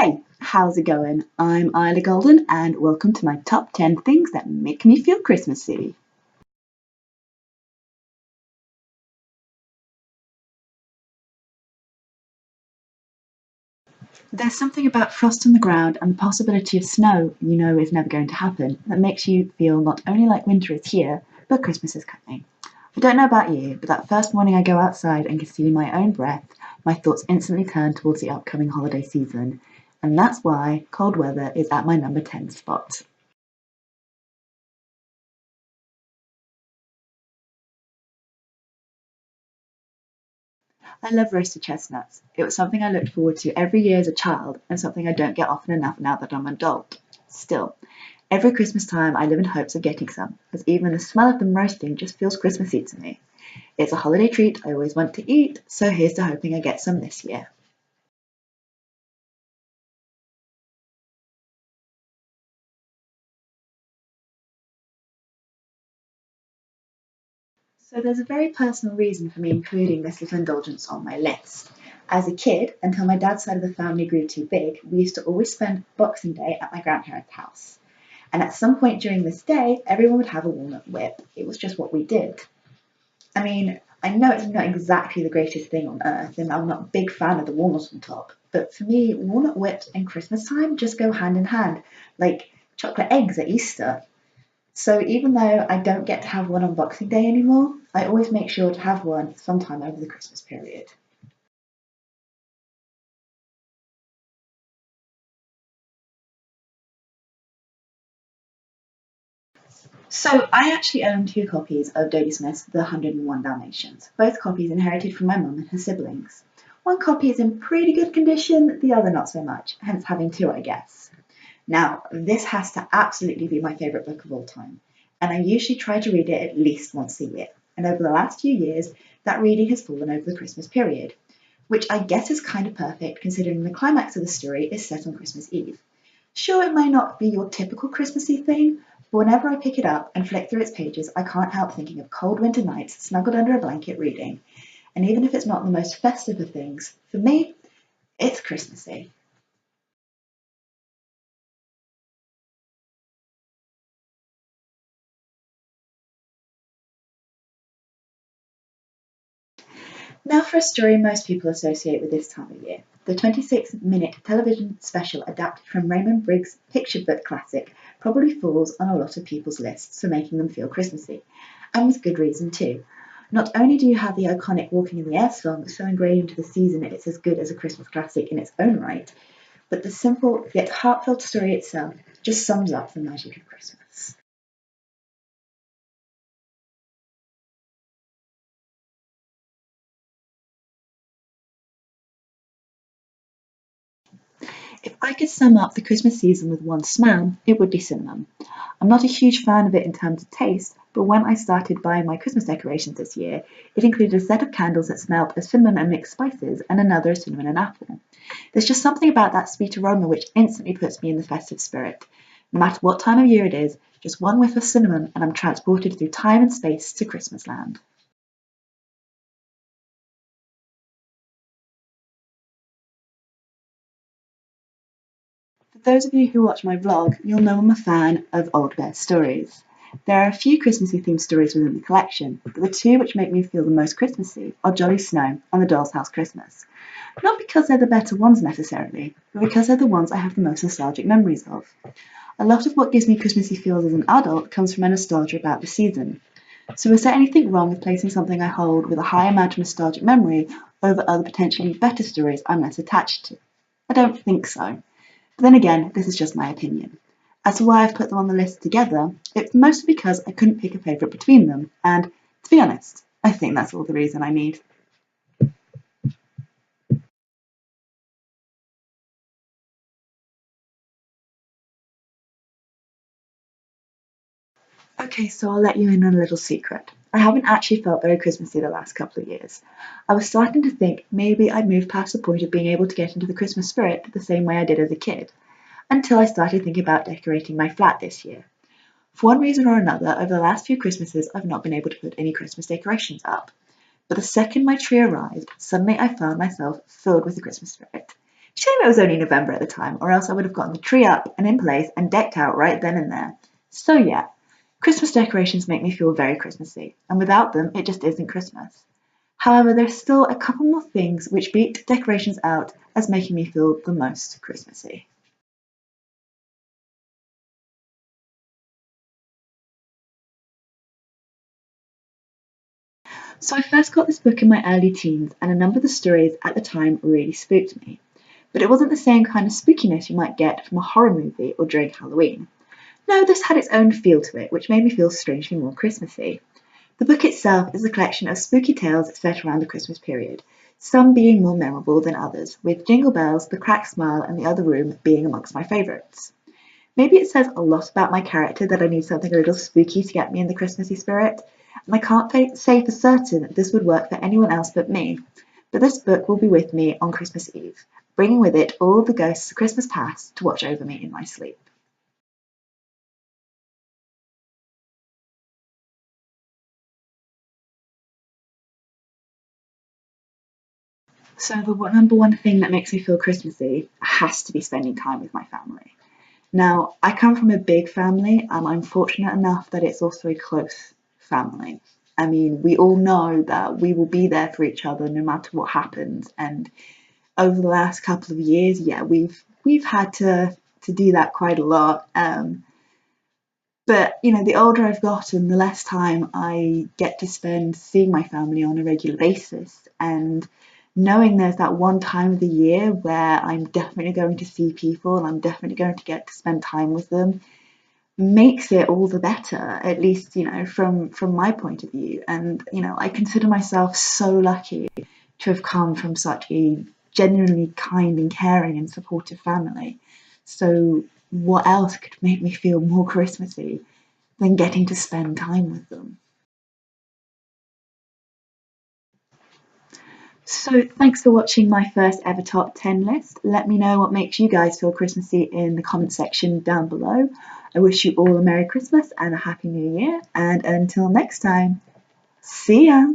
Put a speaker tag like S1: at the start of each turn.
S1: Hey, how's it going? I'm IlaGolden and welcome to my top 10 things that make me feel Christmassy. There's something about frost on the ground and the possibility of snow you know is never going to happen that makes you feel not only like winter is here, but Christmas is coming. I don't know about you, but that first morning I go outside and can see my own breath, my thoughts instantly turn towards the upcoming holiday season. And that's why cold weather is at my number 10 spot. I love roasted chestnuts. It was something I looked forward to every year as a child and something I don't get often enough now that I'm an adult. Still, every Christmas time I live in hopes of getting some, as even the smell of them roasting just feels Christmassy to me. It's a holiday treat I always want to eat, so here's to hoping I get some this year. So there's a very personal reason for me including this little indulgence on my list. As a kid, until my dad's side of the family grew too big, we used to always spend Boxing Day at my grandparents' house. And at some point during this day, everyone would have a walnut whip. It was just what we did. I mean, I know it's not exactly the greatest thing on earth, and I'm not a big fan of the walnuts on top, but for me, walnut whips and Christmas time just go hand in hand, like chocolate eggs at Easter. So even though I don't get to have one on Boxing Day anymore, I always make sure to have one sometime over the Christmas period. So I actually own two copies of Dodie Smith's The 101 Dalmatians, both copies inherited from my mum and her siblings. One copy is in pretty good condition, the other not so much, hence having two, I guess. Now, this has to absolutely be my favourite book of all time, and I usually try to read it at least once a year. And over the last few years, that reading has fallen over the Christmas period, which I guess is kind of perfect considering the climax of the story is set on Christmas Eve. Sure, it may not be your typical Christmassy thing, but whenever I pick it up and flick through its pages, I can't help thinking of cold winter nights snuggled under a blanket reading. And even if it's not the most festive of things, for me, it's Christmassy. Now for a story most people associate with this time of year. The 26-minute television special adapted from Raymond Briggs' picture book classic probably falls on a lot of people's lists for making them feel Christmassy, and with good reason too. Not only do you have the iconic Walking in the Air song so ingrained into the season it's as good as a Christmas classic in its own right, but the simple yet heartfelt story itself just sums up the magic of Christmas. If I could sum up the Christmas season with one smell, it would be cinnamon. I'm not a huge fan of it in terms of taste, but when I started buying my Christmas decorations this year, it included a set of candles that smelled of cinnamon and mixed spices and another of cinnamon and apple. There's just something about that sweet aroma which instantly puts me in the festive spirit. No matter what time of year it is, just one whiff of cinnamon and I'm transported through time and space to Christmasland. For those of you who watch my vlog, you'll know I'm a fan of Old Bear stories. There are a few Christmassy themed stories within the collection, but the two which make me feel the most Christmassy are Jolly Snow and The Doll's House Christmas. Not because they're the better ones necessarily, but because they're the ones I have the most nostalgic memories of. A lot of what gives me Christmassy feels as an adult comes from a nostalgia about the season. So is there anything wrong with placing something I hold with a high amount of nostalgic memory over other potentially better stories I'm less attached to? I don't think so. But then again, this is just my opinion. As to why I've put them on the list together, it's mostly because I couldn't pick a favourite between them, and to be honest, I think that's all the reason I need. Okay, so I'll let you in on a little secret. I haven't actually felt very Christmassy the last couple of years. I was starting to think maybe I'd moved past the point of being able to get into the Christmas spirit the same way I did as a kid, until I started thinking about decorating my flat this year. For one reason or another, over the last few Christmases, I've not been able to put any Christmas decorations up. But the second my tree arrived, suddenly I found myself filled with the Christmas spirit. Shame it was only November at the time, or else I would have gotten the tree up and in place and decked out right then and there. So yeah, Christmas decorations make me feel very Christmassy, and without them, it just isn't Christmas. However, there's still a couple more things which beat decorations out as making me feel the most Christmassy. So I first got this book in my early teens, and a number of the stories at the time really spooked me. But it wasn't the same kind of spookiness you might get from a horror movie or during Halloween. No, this had its own feel to it, which made me feel strangely more Christmassy. The book itself is a collection of spooky tales set around the Christmas period, some being more memorable than others, with Jingle Bells, The Cracked Smile, and The Other Room being amongst my favourites. Maybe it says a lot about my character that I need something a little spooky to get me in the Christmassy spirit, and I can't say for certain that this would work for anyone else but me. But this book will be with me on Christmas Eve, bringing with it all the ghosts of Christmas past to watch over me in my sleep. So the number one thing that makes me feel Christmassy has to be spending time with my family. Now, I come from a big family, and I'm fortunate enough that it's also a close family. I mean, we all know that we will be there for each other no matter what happens. And over the last couple of years, yeah, we've had to do that quite a lot. But you know, the older I've gotten, the less time I get to spend seeing my family on a regular basis, and knowing there's that one time of the year where I'm definitely going to see people and I'm definitely going to get to spend time with them makes it all the better, at least, you know, from my point of view. And, you know, I consider myself so lucky to have come from such a genuinely kind and caring and supportive family. So what else could make me feel more Christmassy than getting to spend time with them? So thanks for watching my first ever top 10 list. Let me know what makes you guys feel Christmassy in the comment section down below. I wish you all a Merry Christmas and a Happy New Year. And until next time, see ya!